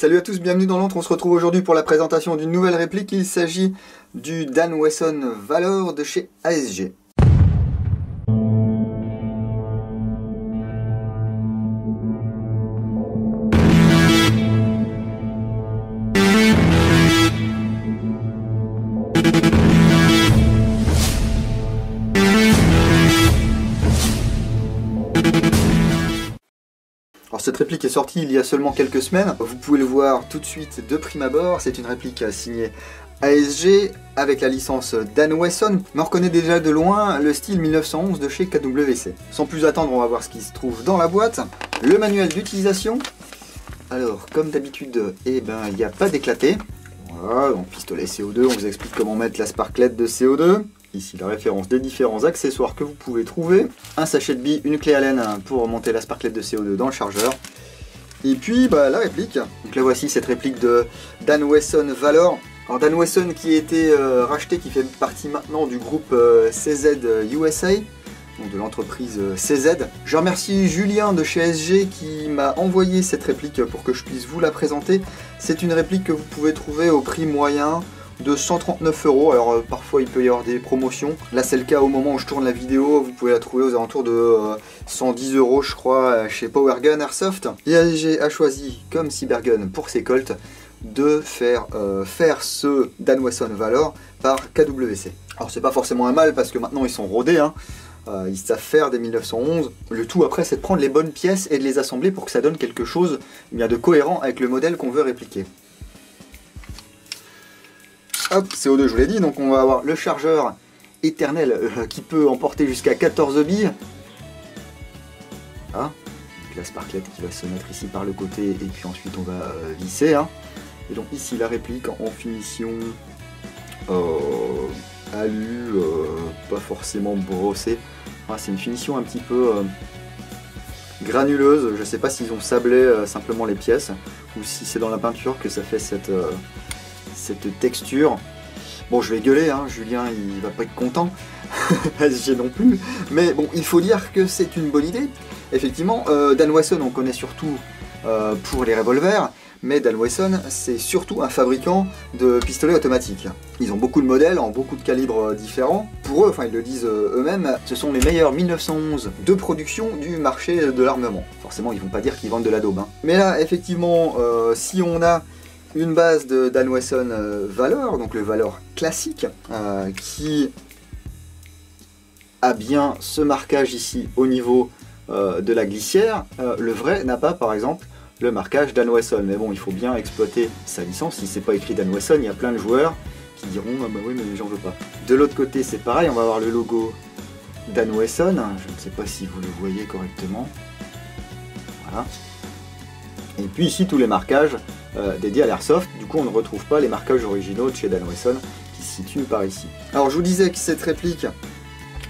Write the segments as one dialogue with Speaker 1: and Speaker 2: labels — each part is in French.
Speaker 1: Salut à tous, bienvenue dans l'antre. On se retrouve aujourd'hui pour la présentation d'une nouvelle réplique. Il s'agit du Dan Wesson Valor de chez ASG. Alors cette réplique est sortie il y a seulement quelques semaines, vous pouvez le voir tout de suite de prime abord, c'est une réplique signée ASG avec la licence Dan Wesson, mais on reconnaît déjà de loin le style 1911 de chez KWC. Sans plus attendre, on va voir ce qui se trouve dans la boîte, le manuel d'utilisation. Alors comme d'habitude, il n'y a pas d'éclaté. Voilà, donc pistolet CO2, on vous explique comment mettre la sparklette de CO2. Ici la référence des différents accessoires que vous pouvez trouver. Un sachet de billes, une clé Allen pour monter la sparklette de CO2 dans le chargeur. Et puis la réplique. Donc là voici cette réplique de Dan Wesson Valor. Alors Dan Wesson qui a été racheté, qui fait partie maintenant du groupe CZ USA, donc de l'entreprise CZ. Je remercie Julien de chez SG qui m'a envoyé cette réplique pour que je puisse vous la présenter. C'est une réplique que vous pouvez trouver au prix moyen de 139 €. Alors parfois il peut y avoir des promotions. Là c'est le cas au moment où je tourne la vidéo. Vous pouvez la trouver aux alentours de 110 € je crois chez Powergun Airsoft. Et ASG a choisi comme Cybergun pour ses Colts de faire ce Dan Wesson Valor par KWC. Alors c'est pas forcément un mal parce que maintenant ils sont rodés, hein. Ils savent faire des 1911. Le tout après c'est de prendre les bonnes pièces et de les assembler pour que ça donne quelque chose de cohérent avec le modèle qu'on veut répliquer. Hop, CO2 je vous l'ai dit, donc on va avoir le chargeur éternel qui peut emporter jusqu'à 14 billes. Ah, donc la sparklette qui va se mettre ici par le côté et puis ensuite on va visser. Hein. Et donc ici la réplique en finition alu, pas forcément brossée. Ah, c'est une finition un petit peu granuleuse. Je sais pas s'ils ont sablé simplement les pièces ou si c'est dans la peinture que ça fait cette texture. Bon, je vais gueuler, hein, Julien il va pas être content, SG non plus, mais bon, il faut dire que c'est une bonne idée. Effectivement, Dan Wesson on connaît surtout pour les revolvers, mais Dan Wesson c'est surtout un fabricant de pistolets automatiques. Ils ont beaucoup de modèles en beaucoup de calibres différents. Pour eux, enfin ils le disent eux-mêmes, ce sont les meilleurs 1911 de production du marché de l'armement. Forcément ils vont pas dire qu'ils vendent de la daube, hein. Mais là effectivement, si on a une base de Dan Wesson Valor, donc le Valor classique, qui a bien ce marquage ici au niveau de la glissière. Le vrai n'a pas par exemple le marquage Dan Wesson, mais bon il faut bien exploiter sa licence. Si c'est pas écrit Dan Wesson, il y a plein de joueurs qui diront ah bah oui mais j'en veux pas. De l'autre côté c'est pareil, on va avoir le logo Dan Wesson, je ne sais pas si vous le voyez correctement, voilà. Et puis ici tous les marquages dédiés à l'airsoft. Du coup on ne retrouve pas les marquages originaux de chez Dan Wesson qui se situent par ici. Alors je vous disais que cette réplique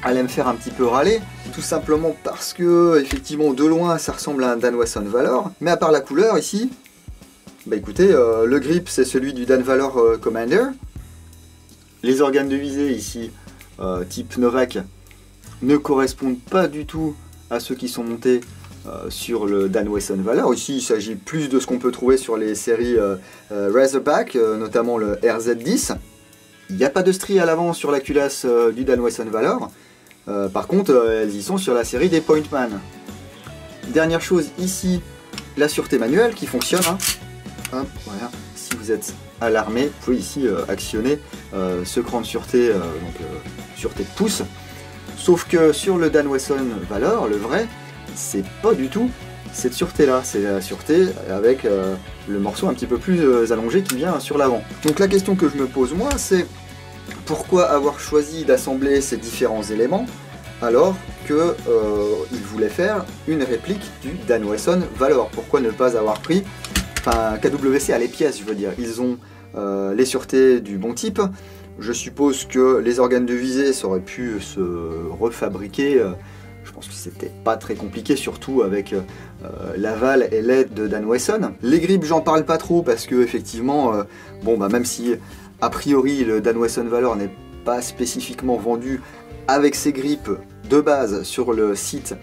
Speaker 1: allait me faire un petit peu râler, tout simplement parce que effectivement de loin ça ressemble à un Dan Wesson Valor, mais à part la couleur ici, bah écoutez, le grip c'est celui du Dan Valor Commander. Les organes de visée ici type Novak ne correspondent pas du tout à ceux qui sont montés sur le Dan Wesson Valor. Ici il s'agit plus de ce qu'on peut trouver sur les séries Razorback, notamment le RZ10. Il n'y a pas de strie à l'avant sur la culasse du Dan Wesson Valor. Par contre elles y sont sur la série des Pointman. Dernière chose ici, la sûreté manuelle qui fonctionne, hein. Hop, voilà. Si vous êtes alarmé, vous pouvez ici actionner ce cran de sûreté, sûreté de pouce. Sauf que sur le Dan Wesson Valor, le vrai, c'est pas du tout cette sûreté là, c'est la sûreté avec le morceau un petit peu plus allongé qui vient sur l'avant. Donc la question que je me pose moi c'est pourquoi avoir choisi d'assembler ces différents éléments alors que il voulait faire une réplique du Dan Wesson Valor. Pourquoi ne pas avoir pris, enfin KWC a les pièces je veux dire, ils ont les sûretés du bon type. Je suppose que les organes de visée ça aurait pu se refabriquer. Je pense que c'était pas très compliqué, surtout avec l'aval et l'aide de Dan Wesson. Les grips, j'en parle pas trop parce que effectivement, même si a priori le Dan Wesson Valor n'est pas spécifiquement vendu avec ses grips de base sur le site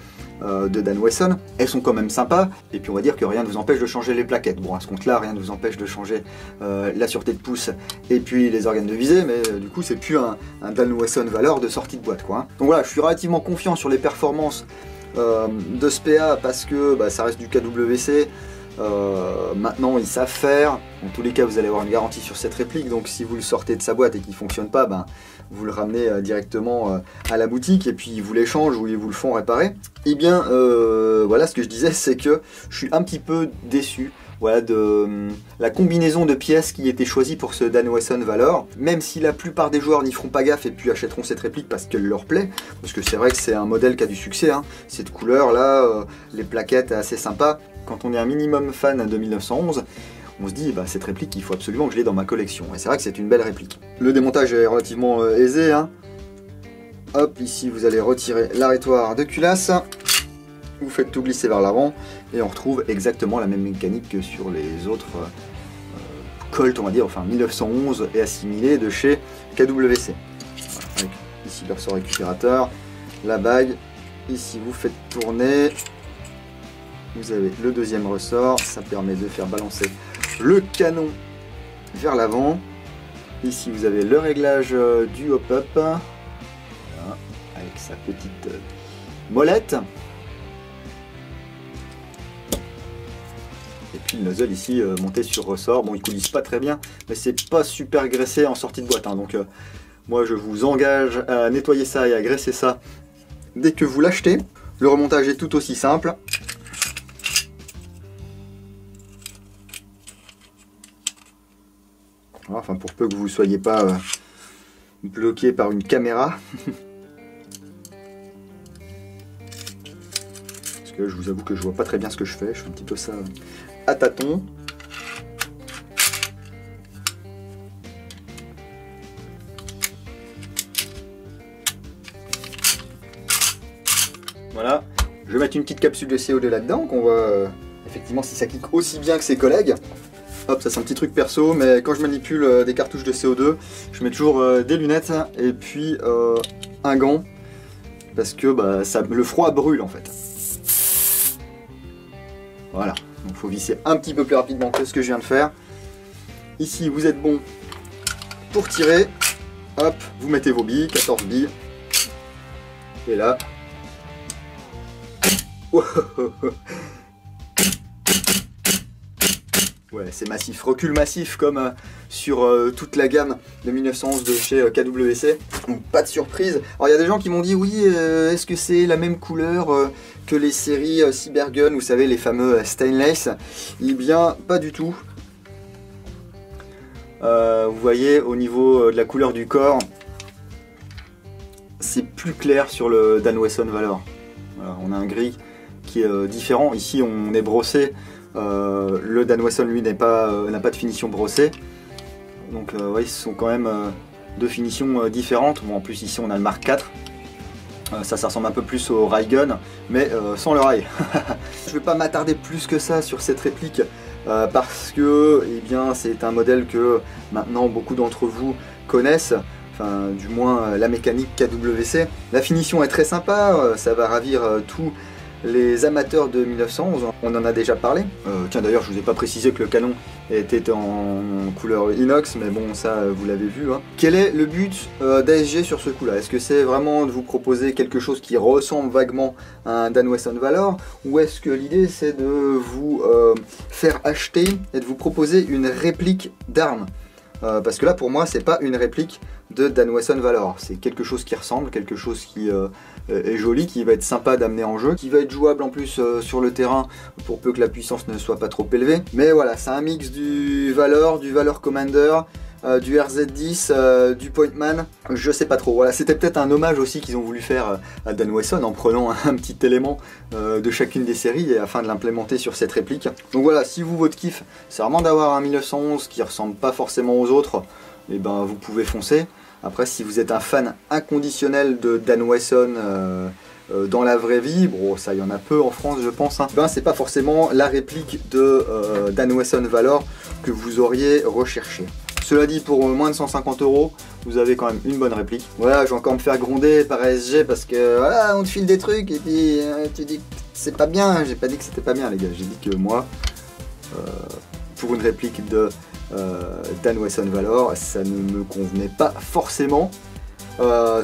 Speaker 1: de Dan Wesson, elles sont quand même sympas, et puis on va dire que rien ne vous empêche de changer les plaquettes. Bon, à ce compte-là, rien ne vous empêche de changer la sûreté de pouce et puis les organes de visée, mais du coup, c'est plus un Dan Wesson Valor de sortie de boîte, quoi. Hein. Donc voilà, je suis relativement confiant sur les performances de ce PA parce que ça reste du KWC. Maintenant, ils savent faire. En tous les cas, vous allez avoir une garantie sur cette réplique, donc si vous le sortez de sa boîte et qu'il ne fonctionne pas, vous le ramenez directement à la boutique et puis ils vous l'échangent ou ils vous le font réparer. Et bien voilà, ce que je disais, c'est que je suis un petit peu déçu, voilà, de la combinaison de pièces qui était choisie pour ce Dan Wesson Valor, même si la plupart des joueurs n'y feront pas gaffe et puis achèteront cette réplique parce qu'elle leur plaît, parce que c'est vrai que c'est un modèle qui a du succès, hein. Cette couleur là, les plaquettes assez sympa. Quand on est un minimum fan de 1911, on se dit cette réplique, il faut absolument que je l'ai dans ma collection. Et c'est vrai que c'est une belle réplique. Le démontage est relativement aisé, hein. Hop, ici vous allez retirer l'arrêtoir de culasse, vous faites tout glisser vers l'avant et on retrouve exactement la même mécanique que sur les autres Colt, on va dire, enfin 1911 et assimilé de chez KWC. Voilà, avec ici le ressort récupérateur, la bague, ici vous faites tourner. Vous avez le deuxième ressort, ça permet de faire balancer le canon vers l'avant. Ici vous avez le réglage du hop-up, voilà, avec sa petite molette. Et puis le nozzle ici monté sur ressort. Bon, il coulisse pas très bien, mais c'est pas super graissé en sortie de boîte, hein. Donc moi je vous engage à nettoyer ça et à graisser ça dès que vous l'achetez. Le remontage est tout aussi simple. Enfin, pour peu que vous ne soyez pas bloqué par une caméra. Parce que je vous avoue que je vois pas très bien ce que je fais. Je fais un petit peu ça à tâtons. Voilà. Je vais mettre une petite capsule de CO2 là-dedans, qu'on voit effectivement si ça clique aussi bien que ses collègues. Hop, ça c'est un petit truc perso, mais quand je manipule des cartouches de CO2, je mets toujours des lunettes et puis un gant, parce que le froid brûle en fait. Voilà, donc il faut visser un petit peu plus rapidement que ce que je viens de faire. Ici, vous êtes bon pour tirer. Hop, vous mettez vos billes, 14 billes. Et là... Ouais, c'est massif, recul massif comme sur toute la gamme de 1911 de chez KWC, donc pas de surprise. Alors il y a des gens qui m'ont dit oui, est-ce que c'est la même couleur que les séries Cybergun, vous savez, les fameux stainless? Eh bien, pas du tout. Vous voyez, au niveau de la couleur du corps, c'est plus clair sur le Dan Wesson Valor. Voilà, on a un gris qui est différent. Ici, on est brossé. Le Dan Wesson lui n'a pas de finition brossée, donc ouais, ce sont quand même deux finitions différentes. Bon, en plus ici on a le Mark IV, ça ressemble un peu plus au Raygun, mais sans le rail. Je ne vais pas m'attarder plus que ça sur cette réplique parce que c'est un modèle que maintenant beaucoup d'entre vous connaissent. Enfin, du moins la mécanique KWC. La finition est très sympa, ça va ravir tous les amateurs de 1911, on en a déjà parlé. Tiens, d'ailleurs, je vous ai pas précisé que le canon était en couleur inox, mais bon, ça, vous l'avez vu, hein. Quel est le but d'ASG sur ce coup-là? Est-ce que c'est vraiment de vous proposer quelque chose qui ressemble vaguement à un Dan Wesson Valor, ou est-ce que l'idée c'est de vous faire acheter et de vous proposer une réplique d'arme? Parce que là, pour moi, c'est pas une réplique de Dan Wesson Valor. C'est quelque chose qui ressemble, quelque chose qui est joli, qui va être sympa d'amener en jeu, qui va être jouable en plus sur le terrain, pour peu que la puissance ne soit pas trop élevée. Mais voilà, c'est un mix du Valor Commander, du RZ10, du Pointman, je sais pas trop. Voilà, c'était peut-être un hommage aussi qu'ils ont voulu faire à Dan Wesson en prenant un petit élément de chacune des séries et afin de l'implémenter sur cette réplique. Donc voilà, si vous, votre kiff, c'est vraiment d'avoir un 1911 qui ressemble pas forcément aux autres, et ben vous pouvez foncer. Après, si vous êtes un fan inconditionnel de Dan Wesson dans la vraie vie, bon, ça y en a peu en France, je pense, hein, ben c'est pas forcément la réplique de Dan Wesson Valor que vous auriez recherché. Cela dit, pour moins de 150 €, vous avez quand même une bonne réplique. Voilà, je vais encore me faire gronder par ASG parce que voilà, on te file des trucs et puis tu dis que c'est pas bien. J'ai pas dit que c'était pas bien, les gars. J'ai dit que moi, pour une réplique de Dan Wesson Valor, ça ne me convenait pas forcément.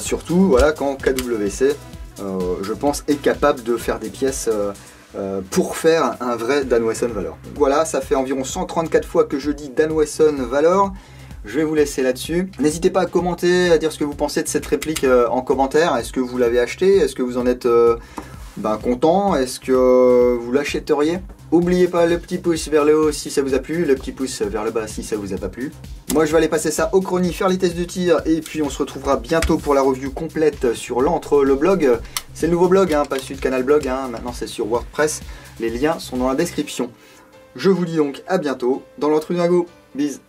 Speaker 1: Surtout, voilà, quand KWC, je pense, est capable de faire des pièces pour faire un vrai Dan Wesson Valor. Voilà, ça fait environ 134 fois que je dis Dan Wesson Valor. Je vais vous laisser là-dessus. N'hésitez pas à commenter, à dire ce que vous pensez de cette réplique en commentaire. Est-ce que vous l'avez acheté? Est-ce que vous en êtes content? Est-ce que vous l'achèteriez? N'oubliez pas le petit pouce vers le haut si ça vous a plu, le petit pouce vers le bas si ça vous a pas plu. Moi je vais aller passer ça au chrony, faire les tests de tir, et puis on se retrouvera bientôt pour la review complète sur l'Entre, le blog. C'est le nouveau blog, hein, pas celui de Canal Blog, hein. Maintenant c'est sur WordPress, les liens sont dans la description. Je vous dis donc à bientôt dans l'Entre du Magot. Bis.